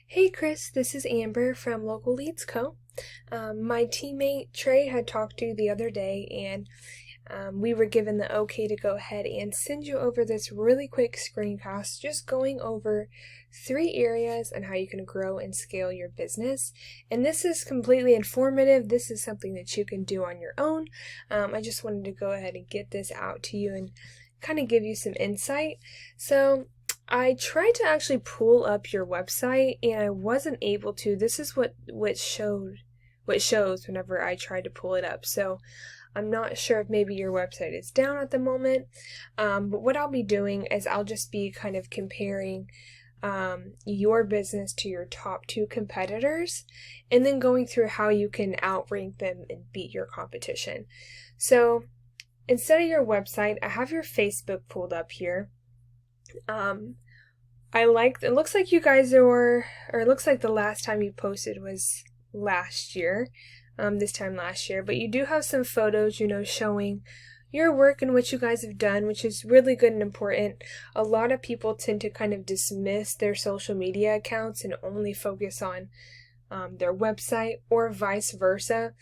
Hey Chris, this is Amber from Local Leads Co. My teammate Trey had talked to you the other day, and we were given the okay to go ahead and send you over this really quick screencast just going over 3 areas on how you can grow and scale your business. And this is completely informative. This is something that you can do on your own. I just wanted to go ahead and get this out to you and kind of give you some insight. So I tried to actually pull up your website and I wasn't able to. This is what shows whenever I tried to pull it up. So I'm not sure if maybe your website is down at the moment. But what I'll be doing is I'll just be kind of comparing your business to your top 2 competitors and then going through how you can outrank them and beat your competition. So instead of your website, I have your Facebook pulled up here. It looks like you guys it looks like the last time you posted was last year, this time last year, but you do have some photos, showing your work and what you guys have done, which is really good and important. A lot of people tend to kind of dismiss their social media accounts and only focus on their website, or vice versa.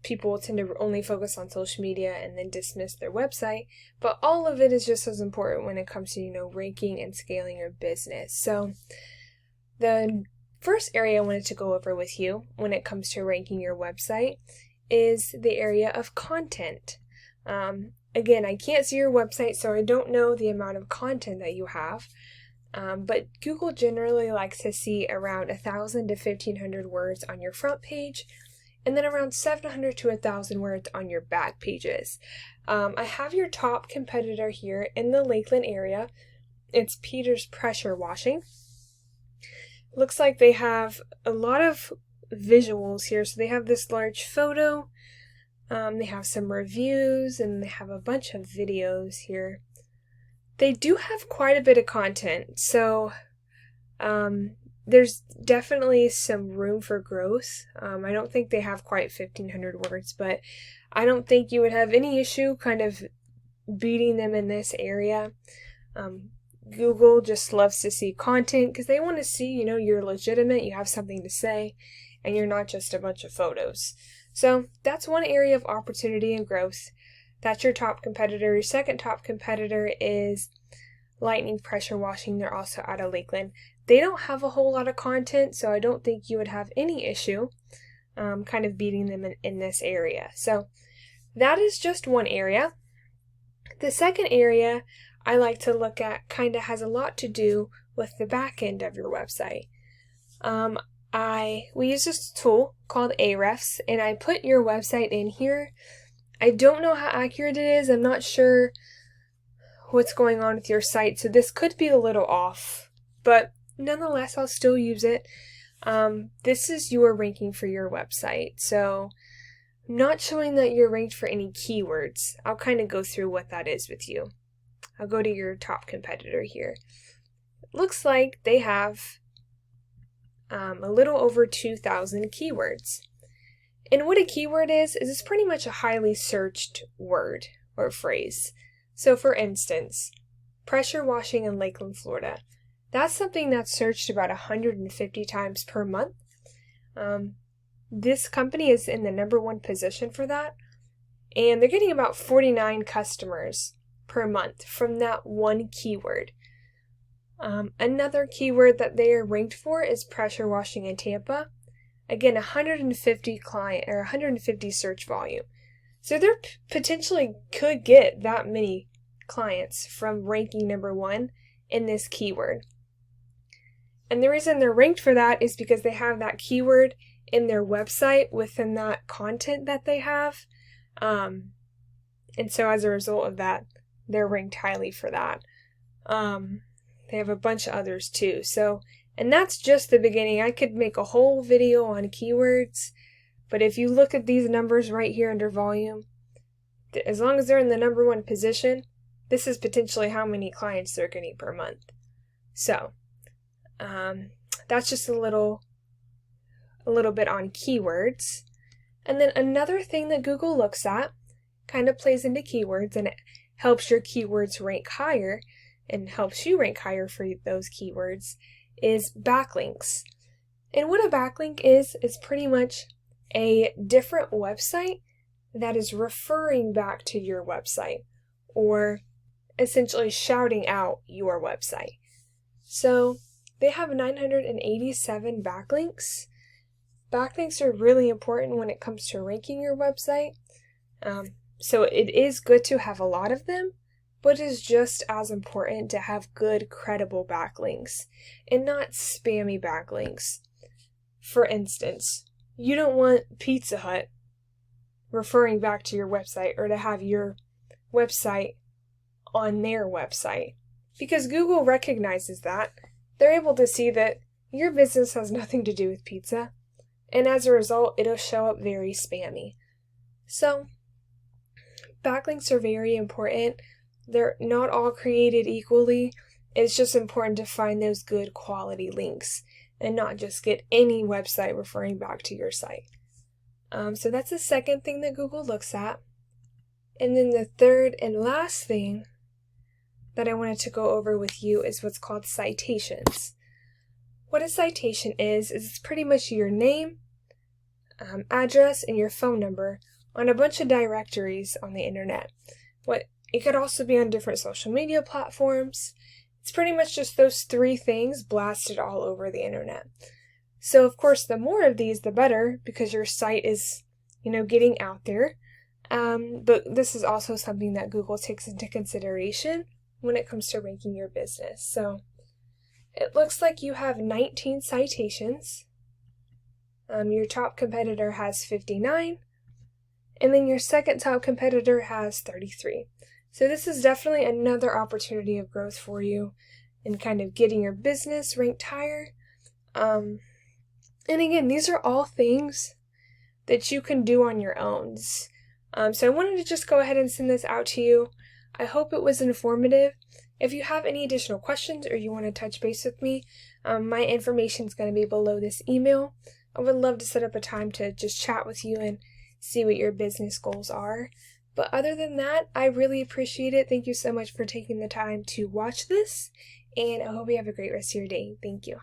People tend to only focus on social media and then dismiss their website, but all of it is just as important when it comes to, ranking and scaling your business. So the first area I wanted to go over with you when it comes to ranking your website is the area of content. Again, I can't see your website, so I don't know the amount of content that you have. But Google generally likes to see around 1,000 to 1,500 words on your front page, and then around 700 to 1,000 words on your back pages. I have your top competitor here in the Lakeland area. It's Peter's Pressure Washing. Looks like they have a lot of visuals here. So they have this large photo, they have some reviews, and they have a bunch of videos here. They do have quite a bit of content, so there's definitely some room for growth. I don't think they have quite 1,500 words, but I don't think you would have any issue kind of beating them in this area. Google just loves to see content because they want to see, you're legitimate, you have something to say, and you're not just a bunch of photos. So that's one area of opportunity and growth. That's your top competitor. Your second top competitor is Lightning Pressure Washing. They're also out of Lakeland. They don't have a whole lot of content, so I don't think you would have any issue kind of beating them in this area. So that is just one area. The second area I like to look at kind of has a lot to do with the back end of your website. We use this tool called Ahrefs, and I put your website in here. I don't know how accurate it is. I'm not sure what's going on with your site, so this could be a little off, but nonetheless, I'll still use it. This is your ranking for your website, so I'm not showing that you're ranked for any keywords. I'll kind of go through what that is with you. I'll go to your top competitor here. It looks like they have a little over 2,000 keywords. And what a keyword is it's pretty much a highly searched word or phrase. So for instance, pressure washing in Lakeland, Florida. That's something that's searched about 150 times per month. This company is in the number 1 position for that. And they're getting about 49 customers per month from that one keyword. Another keyword that they are ranked for is pressure washing in Tampa. Again, 150 search volume. So they potentially could get that many clients from ranking number 1 in this keyword. And the reason they're ranked for that is because they have that keyword in their website within that content that they have. And so as a result of that, they're ranked highly for that. They have a bunch of others too. And that's just the beginning. I could make a whole video on keywords, but if you look at these numbers right here under volume, as long as they're in the number 1 position, this is potentially how many clients they're getting per month. So, that's just a little bit on keywords. And then another thing that Google looks at kind of plays into keywords, and it helps your keywords rank higher and helps you rank higher for those keywords, is backlinks. And what a backlink is pretty much a different website that is referring back to your website, or essentially shouting out your website. So they have 987 backlinks. Backlinks are really important when it comes to ranking your website. So it is good to have a lot of them, but it is just as important to have good, credible backlinks and not spammy backlinks. For instance, you don't want Pizza Hut referring back to your website or to have your website on their website, because Google recognizes that. They're able to see that your business has nothing to do with pizza, and as a result, it'll show up very spammy. So, backlinks are very important. They're not all created equally. It's just important to find those good quality links and not just get any website referring back to your site. So that's the second thing that Google looks at. And then the third and last thing that I wanted to go over with you is what's called citations. What a citation is it's pretty much your name, address, and your phone number on a bunch of directories on the internet. It could also be on different social media platforms. It's pretty much just those three things blasted all over the internet. So of course, the more of these, the better, because your site is, getting out there. But this is also something that Google takes into consideration when it comes to ranking your business. So it looks like you have 19 citations. Your top competitor has 59, and then your second top competitor has 33. So this is definitely another opportunity of growth for you and kind of getting your business ranked higher. And again, these are all things that you can do on your own. So I wanted to just go ahead and send this out to you. I hope it was informative. If you have any additional questions or you want to touch base with me, my information is going to be below this email. I would love to set up a time to just chat with you and see what your business goals are. But other than that, I really appreciate it. Thank you so much for taking the time to watch this, and I hope you have a great rest of your day. Thank you.